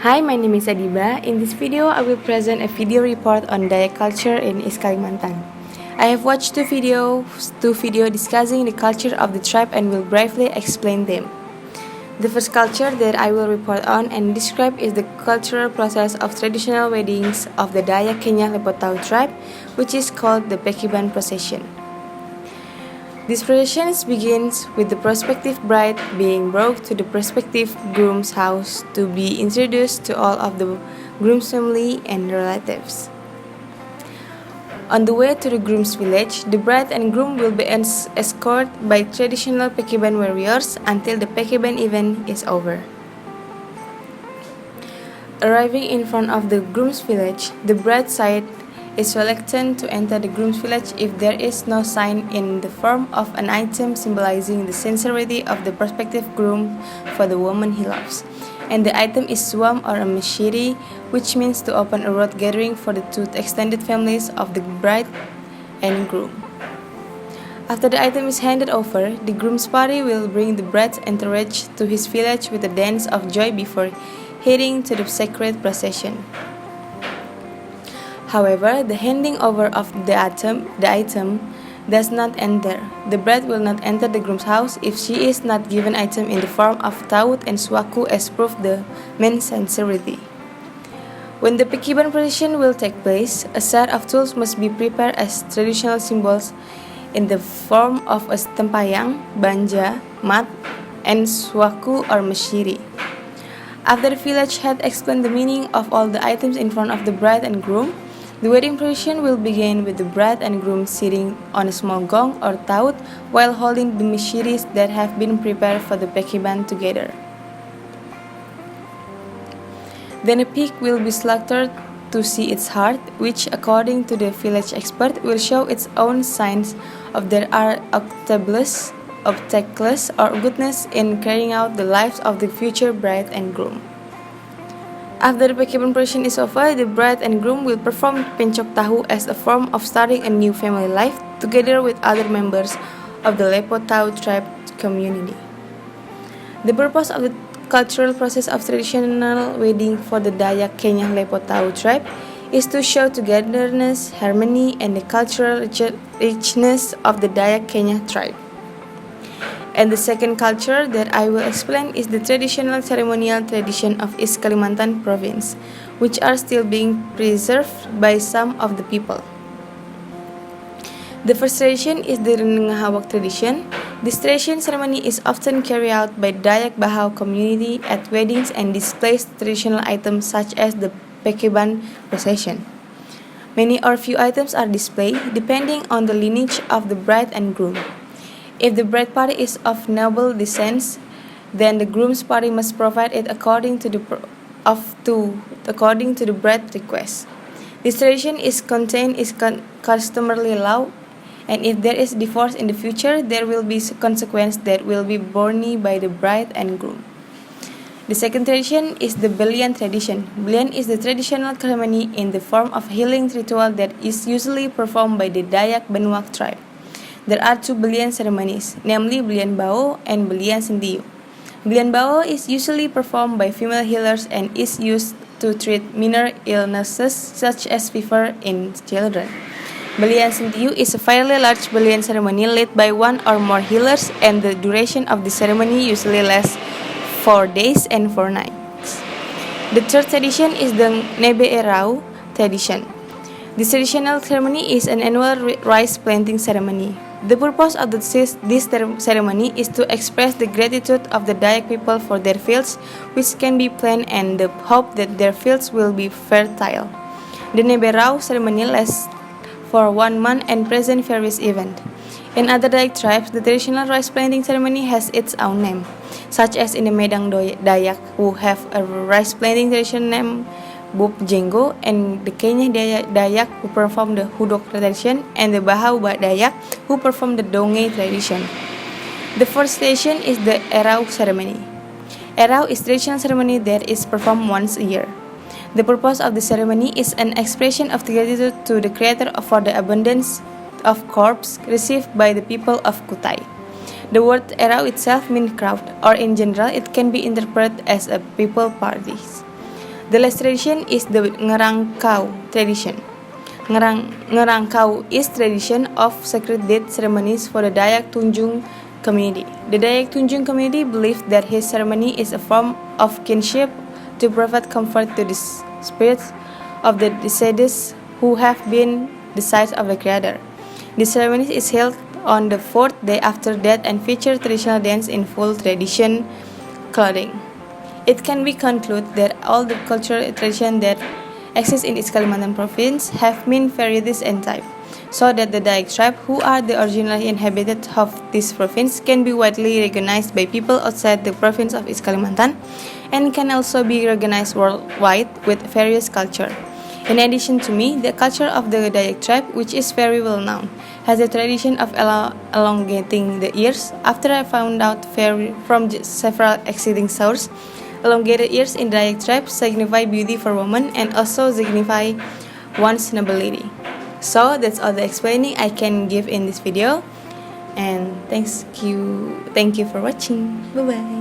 Hi, my name is Adiba. In this video, I will present a video report on Dayak culture in East Kalimantan. I have watched two videos discussing the culture of the tribe and will briefly explain them. The first culture that I will report on and describe is the cultural process of traditional weddings of the Dayak Kenya Lepotau tribe, which is called the Pekiban procession. This procession begins with the prospective bride being brought to the prospective groom's house to be introduced to all of the groom's family and relatives. On the way to the groom's village, the bride and groom will be escorted by traditional Pekiban warriors until the Pekiban event is over. Arriving in front of the groom's village, the bride's side is reluctant to enter the groom's village if there is no sign in the form of an item symbolizing the sincerity of the prospective groom for the woman he loves. And the item is swam or a mashiri, which means to open a road gathering for the two extended families of the bride and groom. After the item is handed over, the groom's party will bring the bride's entourage to his village with a dance of joy before heading to the sacred procession. However, the handing over of the item does not end there. The bride will not enter the groom's house if she is not given item in the form of taut and swaku as proof the man's sincerity. When the Pekiban procession will take place, a set of tools must be prepared as traditional symbols in the form of a tempayang, banja, mat, and swaku or mashiri. After the village had explained the meaning of all the items in front of the bride and groom, the wedding procession will begin with the bride and groom sitting on a small gong or taut while holding the mishiris that have been prepared for the Pekiban together. Then a pig will be slaughtered to see its heart, which, according to the village expert, will show its own signs of there are obstacles or goodness in carrying out the lives of the future bride and groom. After the Pekiban procession is over, the bride and groom will perform pencok tahu as a form of starting a new family life together with other members of the Lepotau tribe community. The purpose of the cultural process of traditional wedding for the Dayak Kenya Lepotau tribe is to show togetherness, harmony, and the cultural richness of the Dayak Kenya tribe. And the second culture that I will explain is the traditional ceremonial tradition of East Kalimantan province, which are still being preserved by some of the people. The first tradition is the Renengahawak tradition. This tradition ceremony is often carried out by Dayak Bahau community at weddings and displays traditional items such as the Pekiban procession. Many or few items are displayed depending on the lineage of the bride and groom. If the bride party is of noble descent, then the groom's party must provide it according to the bride's request. This tradition is contained in customary law, and if there is divorce in the future, there will be consequence that will be borne by the bride and groom. The second tradition is the Belian tradition. Belian is the traditional ceremony in the form of healing ritual that is usually performed by the Dayak Benuak tribe. There are two Belian ceremonies, namely Belian Bao and Belian Sendiu. Belian Bao is usually performed by female healers and is used to treat minor illnesses such as fever in children. Belian Sendiu is a fairly large Belian ceremony led by one or more healers, and the duration of the ceremony usually lasts 4 days and 4 nights. The third tradition is the Nebe Erau tradition. This traditional ceremony is an annual rice planting ceremony. The purpose of this ceremony is to express the gratitude of the Dayak people for their fields, which can be planted, and the hope that their fields will be fertile. The Neberau ceremony lasts for 1 month and presents various events. In other Dayak tribes, the traditional rice planting ceremony has its own name, such as in the Medang Dayak, who have a rice planting tradition named Bub Jenggo, and the Kenya Dayak who perform the Hudok tradition, and the Bahau Dayak who perform the Donge tradition. The first tradition is the Erau ceremony. Erau is traditional ceremony that is performed once a year. The purpose of the ceremony is an expression of gratitude to the Creator for the abundance of crops received by the people of Kutai. The word Erau itself means crowd, or in general it can be interpreted as a people parties. The last tradition is the ngerangkau tradition. Ngerangkau is tradition of sacred death ceremonies for the Dayak Tunjung community. The Dayak Tunjung community believes that his ceremony is a form of kinship to provide comfort to the spirits of the deceased who have been the sight of the Creator. The ceremony is held on the fourth day after death and features traditional dance in full tradition clothing. It can be concluded that all the cultural traditions that exist in East Kalimantan province have mean varieties and type, so that the Dayak tribe, who are the original inhabitants of this province, can be widely recognized by people outside the province of East Kalimantan and can also be recognized worldwide with various culture. In addition to me, the culture of the Dayak tribe, which is very well known, has a tradition of elongating the ears. After I found out from several exciting sources, elongated ears in Dayak tribe signify beauty for women and also signify one's nobility. So that's all the explaining I can give in this video. And thank you for watching. Bye bye.